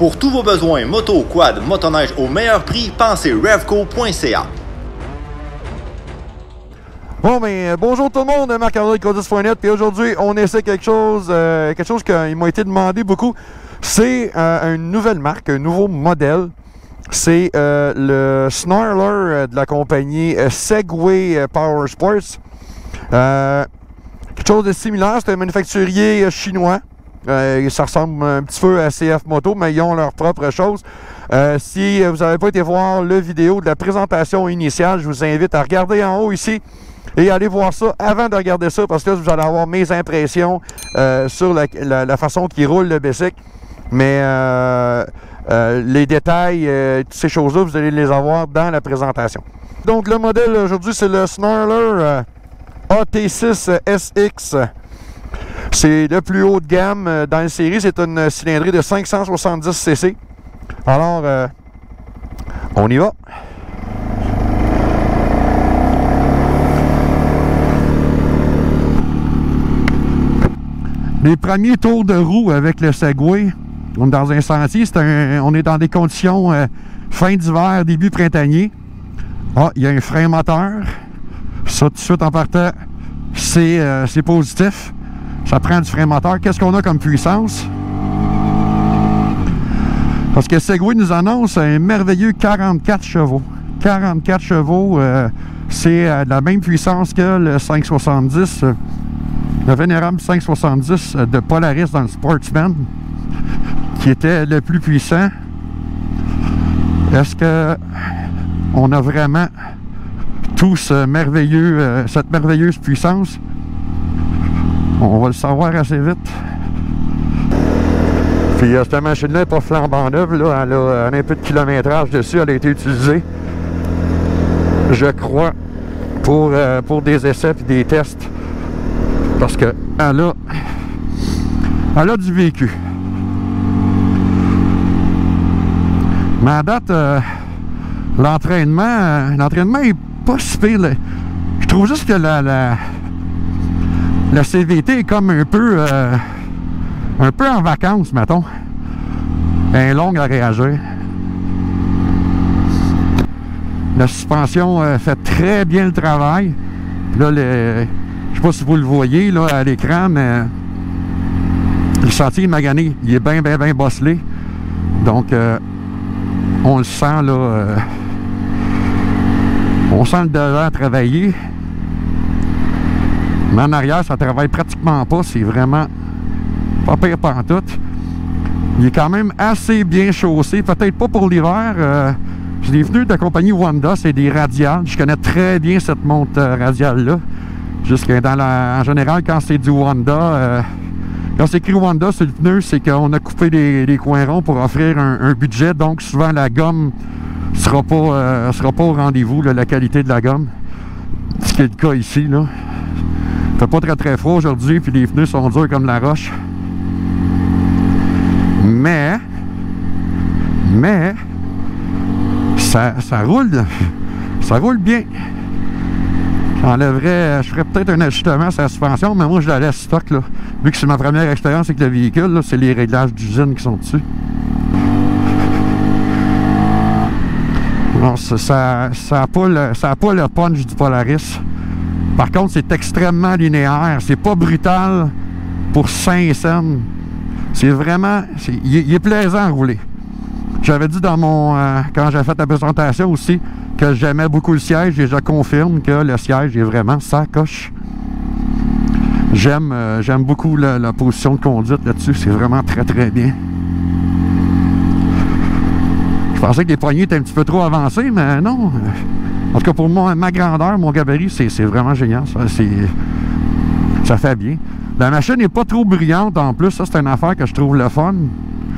Pour tous vos besoins moto, quad, motoneige au meilleur prix, pensez revco.ca. Bon, ben, bonjour tout le monde, Marc-André Codis.net, puis aujourd'hui, on essaie quelque chose qui m'a été demandé beaucoup. C'est une nouvelle marque, un nouveau modèle. C'est le Snarler de la compagnie Segway Power Sports. Quelque chose de similaire, c'est un manufacturier chinois. Ça ressemble un petit peu à CF Moto, mais ils ont leur propre chose. Si vous n'avez pas été voir la vidéo de la présentation initiale, je vous invite à regarder en haut ici et aller voir ça avant de regarder ça, parce que là, vous allez avoir mes impressions sur la façon qu'il roule le bicycle. Mais les détails, toutes ces choses-là, vous allez les avoir dans la présentation. Donc, le modèle aujourd'hui, c'est le Snarler AT6 SX. C'est le plus haut de gamme dans la série. C'est une cylindrée de 570 cc. Alors, on y va. Les premiers tours de roue avec le Segway, on est dans un sentier, on est dans des conditions fin d'hiver, début printanier. Ah, il y a un frein moteur. Ça, tout de suite en partant, c'est positif. Ça prend du frein moteur. Qu'est-ce qu'on a comme puissance? Parce que Segway nous annonce un merveilleux 44 chevaux. 44 chevaux, c'est la même puissance que le 570. Le vénérable 570 de Polaris dans le Sportsman, qui était le plus puissant. Est-ce que on a vraiment tout cette merveilleuse puissance? On va le savoir assez vite. Puis cette machine-là n'est pas flambant neuve, là. Elle a un peu de kilométrage dessus. Elle a été utilisée, je crois, pour des essais et des tests. Parce qu'elle a du vécu. Mais à date, l'entraînement est pas si pire. Je trouve juste que la CVT est comme un peu en vacances, mettons. Elle est longue à réagir. La suspension fait très bien le travail. Là, je sais pas si vous le voyez là, à l'écran, mais le sentier magané, il est bien bosselé. Donc, on le sent là. On sent le devant travailler. Mais en arrière, ça travaille pratiquement pas. C'est vraiment pas pire pantoute. Il est quand même assez bien chaussé. Peut-être pas pour l'hiver. J'ai des pneus de la compagnie Honda, c'est des radiales. Je connais très bien cette montre radiale-là. Jusqu'à en général, quand c'est du Honda, quand c'est écrit Honda sur le pneu, c'est qu'on a coupé les coins ronds pour offrir un budget. Donc, souvent, la gomme sera pas au rendez-vous, la qualité de la gomme. Ce qui est le cas ici, là. Il fait pas très froid aujourd'hui, puis les pneus sont durs comme la roche. Mais ça roule bien. Je ferais peut-être un ajustement sur la suspension, mais moi je la laisse stock là. Vu que c'est ma première expérience avec le véhicule, c'est les réglages d'usine qui sont dessus. Non, ça a pas le punch du Polaris. Par contre, c'est extrêmement linéaire. C'est pas brutal pour 5 cents. C'est vraiment... Il est plaisant à rouler. J'avais dit quand j'ai fait la présentation aussi que j'aimais beaucoup le siège et je confirme que le siège est vraiment sa coche. J'aime beaucoup la position de conduite là-dessus. C'est vraiment très bien. Je pensais que les poignées étaient un petit peu trop avancées, mais non. En tout cas, pour moi, ma grandeur, mon gabarit, c'est vraiment génial. Ça fait bien. La machine n'est pas trop bruyante en plus. Ça, c'est une affaire que je trouve le fun.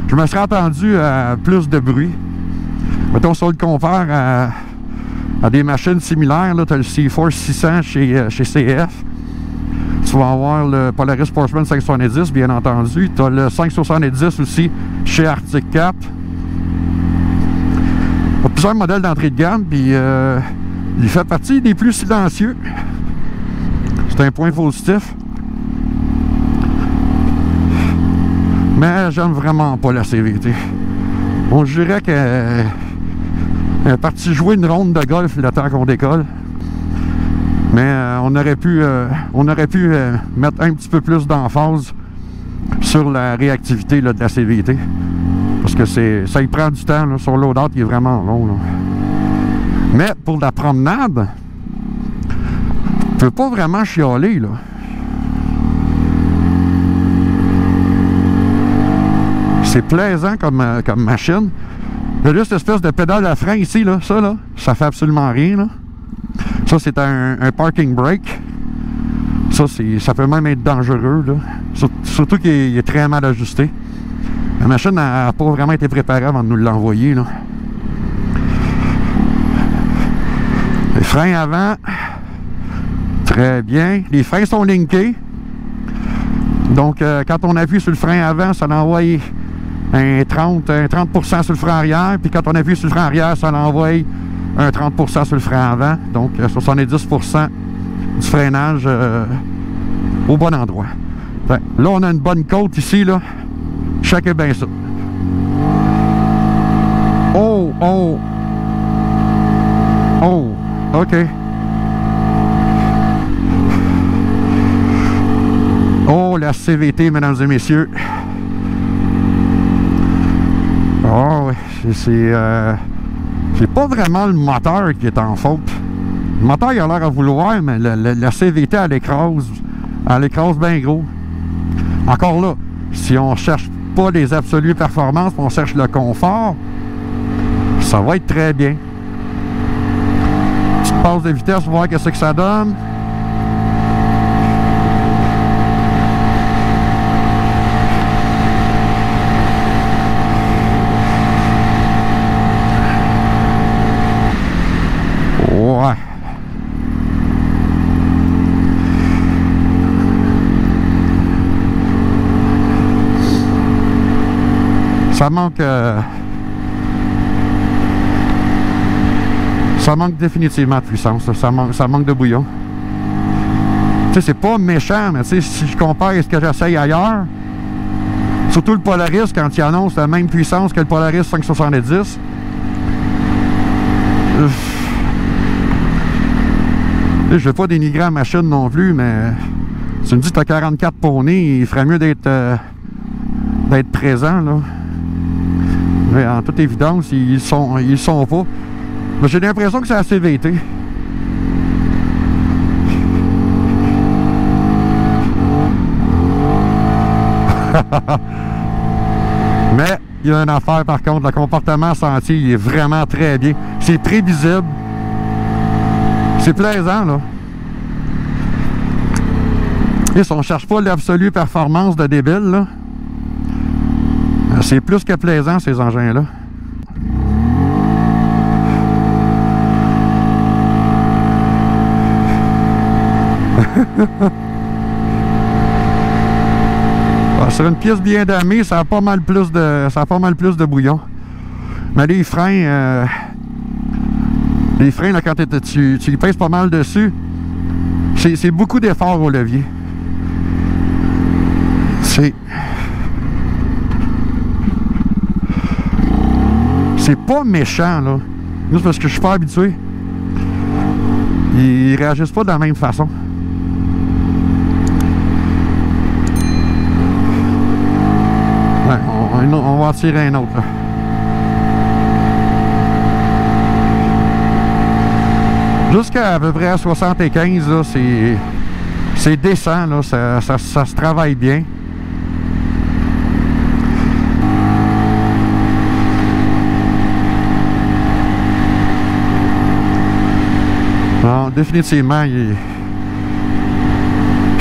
Je me serais attendu à plus de bruit. Mettons, si on le compare à des machines similaires, tu as le C-Force 600 chez CF. Tu vas avoir le Polaris Sportsman 570, bien entendu. Tu as le 570 aussi chez Arctic Cat. Il y a plusieurs modèles d'entrée de gamme, puis il fait partie des plus silencieux. C'est un point positif. Mais j'aime vraiment pas la CVT. On dirait qu'elle est partie jouer une ronde de golf le temps qu'on décolle. Mais on aurait pu mettre un petit peu plus d'emphase sur la réactivité là, de la CVT. Parce que ça y prend du temps. Là, sur loadout, il est vraiment long. Là. Mais pour la promenade, tu peux pas vraiment chialer. Là. C'est plaisant comme machine. Il y a juste cette espèce de pédale à frein ici. Là, ça fait absolument rien. Là. Ça, c'est un parking brake. Ça peut même être dangereux. Là. Surtout qu'il est très mal ajusté. La machine n'a pas vraiment été préparée avant de nous l'envoyer. Les freins avant, très bien. Les freins sont linkés. Donc, quand on appuie sur le frein avant, ça l'envoie un 30% sur le frein arrière. Puis quand on appuie sur le frein arrière, ça l'envoie un 30% sur le frein avant. Donc, 70% du freinage au bon endroit. Là, on a une bonne côte ici, là. Checkez bien ça. Oh, oh. Oh, OK. Oh, la CVT, mesdames et messieurs. Oh, oui. C'est pas vraiment le moteur qui est en faute. Le moteur, il a l'air à vouloir, mais la CVT, elle écrase bien gros. Encore là, si on cherche pas les absolues performances, on cherche le confort, ça va être très bien. Petite passe de vitesse pour voir qu'est-ce que ça donne. Ouais. Ça manque définitivement de puissance. Ça manque de bouillon. Tu sais, c'est pas méchant, mais tu sais, si je compare à ce que j'essaye ailleurs, surtout le Polaris, quand il annonce la même puissance que le Polaris 570, je vais pas dénigrer la machine non plus, mais tu me dis que tu as 44 poneys, il ferait mieux d'être présent, là. Mais en toute évidence, ils sont pas. Mais j'ai l'impression que c'est la CVT. Mais il y a une affaire par contre, le comportement sentier, il est vraiment très bien. C'est prévisible. C'est plaisant, là. Et si on ne cherche pas l'absolue performance de débile, là, c'est plus que plaisant, ces engins-là. Sur une pièce bien damée, ça a pas mal plus de bouillon. Mais les freins, là, quand tu y pèses pas mal dessus, c'est beaucoup d'efforts au levier. C'est pas méchant, là. Juste parce que je suis pas habitué. Ils réagissent pas de la même façon. Ouais, on va en tirer un autre, là. Jusqu'à peu près à 75, là, c'est décent, là. Ça se travaille bien. Non, définitivement, je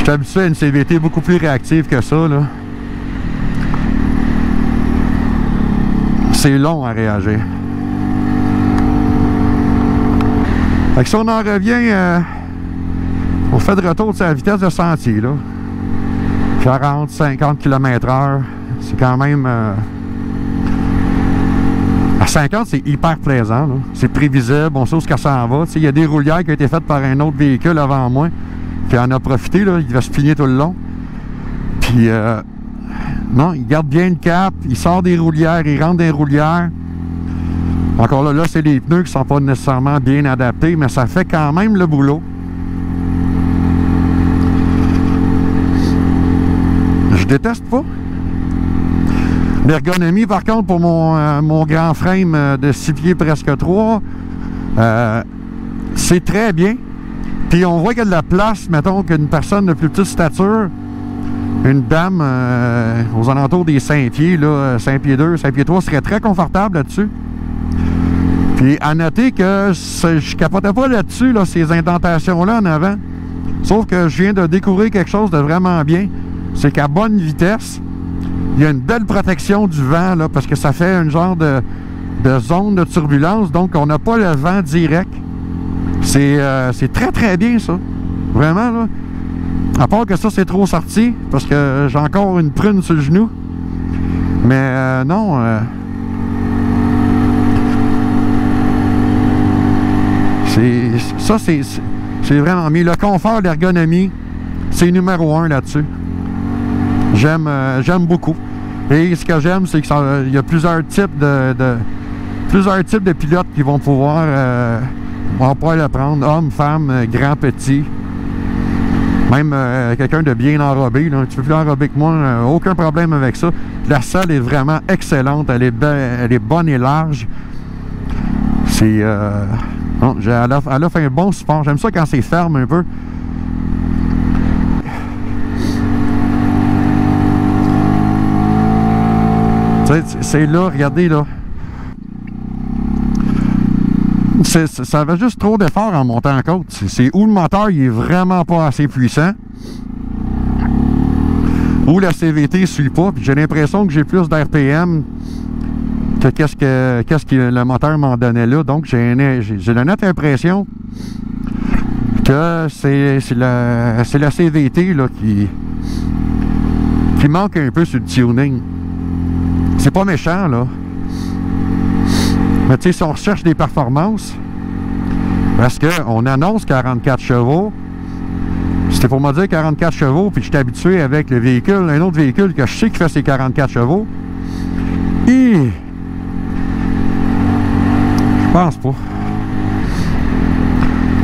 suis habitué à une CVT beaucoup plus réactive que ça, là. C'est long à réagir. Fait que si on en revient au fait de retour de la vitesse de sentier, là, 40-50 km/h, c'est quand même... À 50, c'est hyper plaisant. C'est prévisible, on sait où ça s'en va. Il y a des roulières qui ont été faites par un autre véhicule avant moi, qui en a profité, là, il va se pligner tout le long. Puis, non, il garde bien le cap, il sort des roulières, il rentre des roulières. Encore là, c'est des pneus qui sont pas nécessairement bien adaptés, mais ça fait quand même le boulot. Je déteste pas. L'ergonomie, par contre, pour mon grand frame de 6 pieds presque 3, c'est très bien. Puis on voit qu'il y a de la place, mettons, qu'une personne de plus petite stature, une dame aux alentours des 5 pieds, là, 5 pieds 2, 5 pieds 3, serait très confortable là-dessus. Puis à noter que je capotais pas là-dessus, là, ces indentations-là en avant. Sauf que je viens de découvrir quelque chose de vraiment bien. C'est qu'à bonne vitesse, il y a une belle protection du vent, là, parce que ça fait un genre de zone de turbulence. Donc on n'a pas le vent direct. C'est très très bien ça. Vraiment là. À part que ça c'est trop sorti, parce que j'ai encore une prune sur le genou. Mais non. C'est vraiment mieux. Le confort, l'ergonomie, c'est numéro 1 là-dessus. J'aime beaucoup. Et ce que j'aime, c'est qu'il y a plusieurs types de pilotes qui vont pouvoir le prendre. Hommes, femmes, grands, petits. Même quelqu'un de bien enrobé, là, un petit peu plus enrobé que moi, aucun problème avec ça. La salle est vraiment excellente. Elle est bonne et large. C'est... non, elle a fait un bon support. J'aime ça quand c'est ferme un peu. C'est là, regardez là. Ça avait juste trop d'efforts en montant en côte. C'est où le moteur il est vraiment pas assez puissant, ou la CVT ne suit pas. J'ai l'impression que j'ai plus d'RPM que qu'est-ce que le moteur m'en donnait là. Donc j'ai la nette impression que c'est la CVT là, qui manque un peu sur le tuning. C'est pas méchant, là. Mais tu sais, si on recherche des performances, parce qu'on annonce 44 chevaux, c'était pour me dire 44 chevaux, puis je suis habitué avec le véhicule, un autre véhicule que je sais qui fait ses 44 chevaux. Et je pense pas.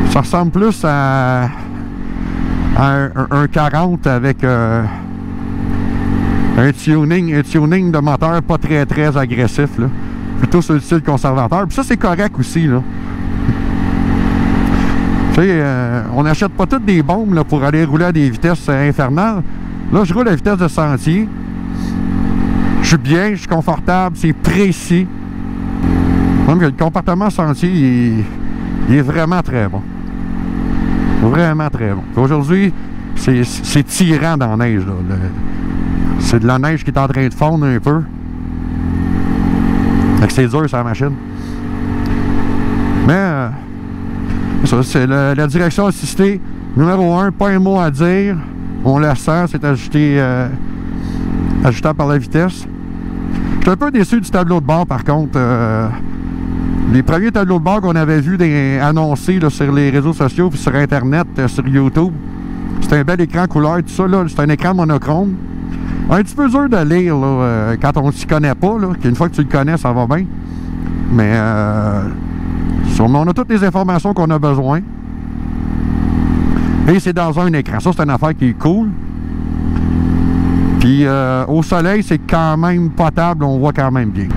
Ça ressemble plus à un 40 avec... un tuning de moteur pas très très agressif, là. Plutôt sur le style conservateur. Puis ça, c'est correct aussi, là. Tu sais, on n'achète pas toutes des bombes là, pour aller rouler à des vitesses infernales. Là, je roule à vitesse de sentier. Je suis bien, je suis confortable, c'est précis. Donc, le comportement sentier, il est vraiment très bon. Vraiment très bon. Aujourd'hui, c'est tirant dans la neige, là. C'est de la neige qui est en train de fondre un peu. Fait que c'est dur sur la machine. Mais ça, c'est la direction assistée. Numéro 1, pas un mot à dire. On la sent, c'est ajustable par la vitesse. Je suis un peu déçu du tableau de bord par contre. Les premiers tableaux de bord qu'on avait vus annoncés là, sur les réseaux sociaux puis sur Internet, sur YouTube, c'est un bel écran couleur, tout ça, là, c'est un écran monochrome. Un petit peu dur de lire là, quand on ne s'y connaît pas. Là, qu'une fois que tu le connais, ça va bien. Mais on a toutes les informations qu'on a besoin. Et c'est dans un écran. Ça, c'est une affaire qui est cool. Puis au soleil, c'est quand même potable. On voit quand même bien.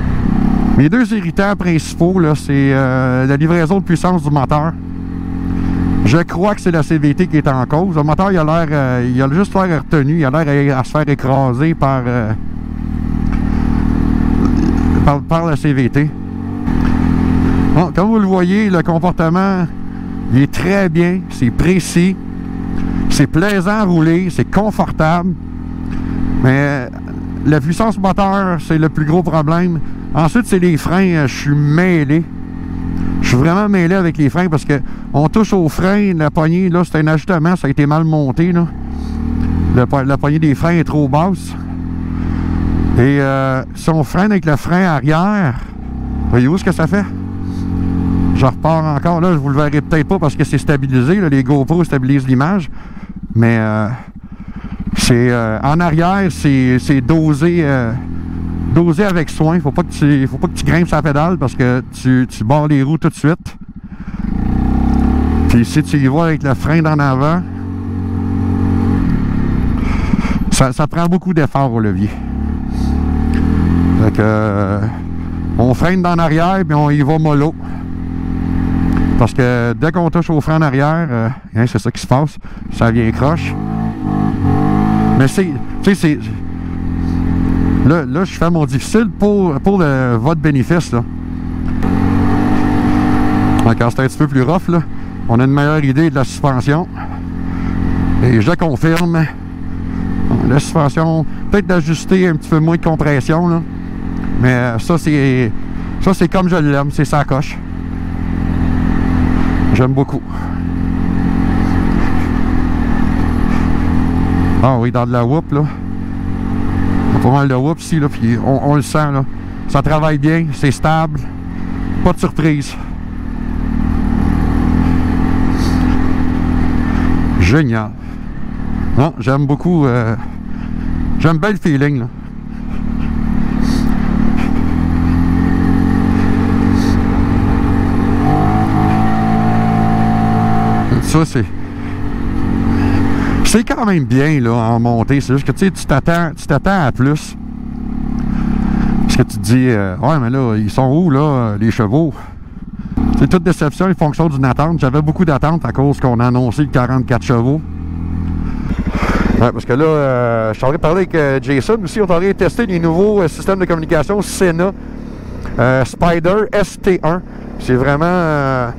Mes deux irritants principaux, là, c'est la livraison de puissance du moteur. Je crois que c'est la CVT qui est en cause. Le moteur, il a juste l'air retenu. Il a l'air à se faire écraser par la CVT. Bon, comme vous le voyez, le comportement, il est très bien. C'est précis. C'est plaisant à rouler. C'est confortable. Mais la puissance moteur, c'est le plus gros problème. Ensuite, c'est les freins. Je suis mêlé. Je suis vraiment mêlé avec les freins parce que on touche aux freins, la poignée, là, c'est un ajustement, ça a été mal monté, là. La poignée des freins est trop basse. Et si on freine avec le frein arrière, voyez-vous ce que ça fait? Je repars encore, là, je vous le verrai peut-être pas parce que c'est stabilisé, là, les GoPro stabilisent l'image. Mais c'est en arrière, c'est dosé doser avec soin. Faut pas que tu grimpes sa pédale parce que tu barres les roues tout de suite. Puis si tu y vas avec le frein d'en avant, ça prend beaucoup d'effort au levier. Fait que on freine d'en arrière puis on y va mollo. Parce que dès qu'on touche au frein en arrière, hein, c'est ça qui se passe, ça vient croche. Mais tu sais, c'est... Là, je fais mon difficile pour votre bénéfice, là. Quand c'est un petit peu plus rough, là, on a une meilleure idée de la suspension. Et je confirme, la suspension, peut-être d'ajuster un petit peu moins de compression, là. Mais ça, c'est comme je l'aime, c'est sa coche. J'aime beaucoup. Ah oui, dans de la whoop, là. Il y a pas mal de whoop ici, là, puis on le sent, là. Ça travaille bien, c'est stable. Pas de surprise. Génial. Non, j'aime beaucoup. J'aime bien le feeling, là. Ça, c'est quand même bien, là, en montée. C'est juste que, tu sais, tu t'attends à plus. Parce que tu te dis, ouais, mais là, ils sont où, là, les chevaux? C'est toute déception, ils fonctionnent d'une attente. J'avais beaucoup d'attentes à cause qu'on a annoncé le 44 chevaux. Ouais, parce que là, je t'aurais parlé avec Jason aussi. On t'aurait testé les nouveaux systèmes de communication Sena Spider ST1. C'est vraiment...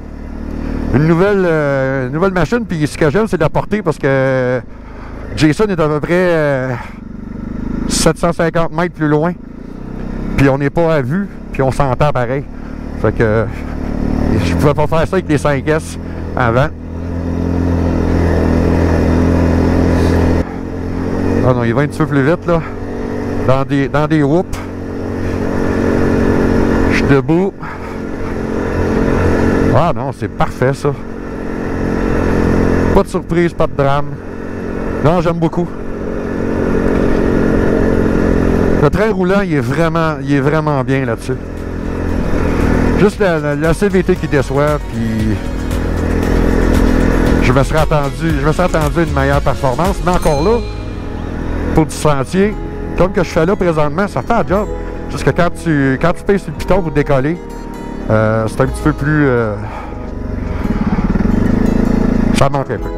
une nouvelle machine, puis ce que j'aime, c'est de la portée parce que Jason est à peu près 750 mètres plus loin. Puis on n'est pas à vue, puis on s'entend pareil. Fait que je pouvais pas faire ça avec les 5S avant. Ah non, il va un petit peu plus vite, là. Dans des whoops. Je suis debout. Ah non, c'est parfait, ça. Pas de surprise, pas de drame. Non, j'aime beaucoup. Le train roulant, il est vraiment bien là-dessus. Juste la CVT qui déçoit, puis je me serais attendu à une meilleure performance, mais encore là, pour du sentier, comme que je fais là présentement, ça fait un job. Juste que quand tu pèses sur le piton pour décoller, c'est un petit peu plus... ça manque un peu.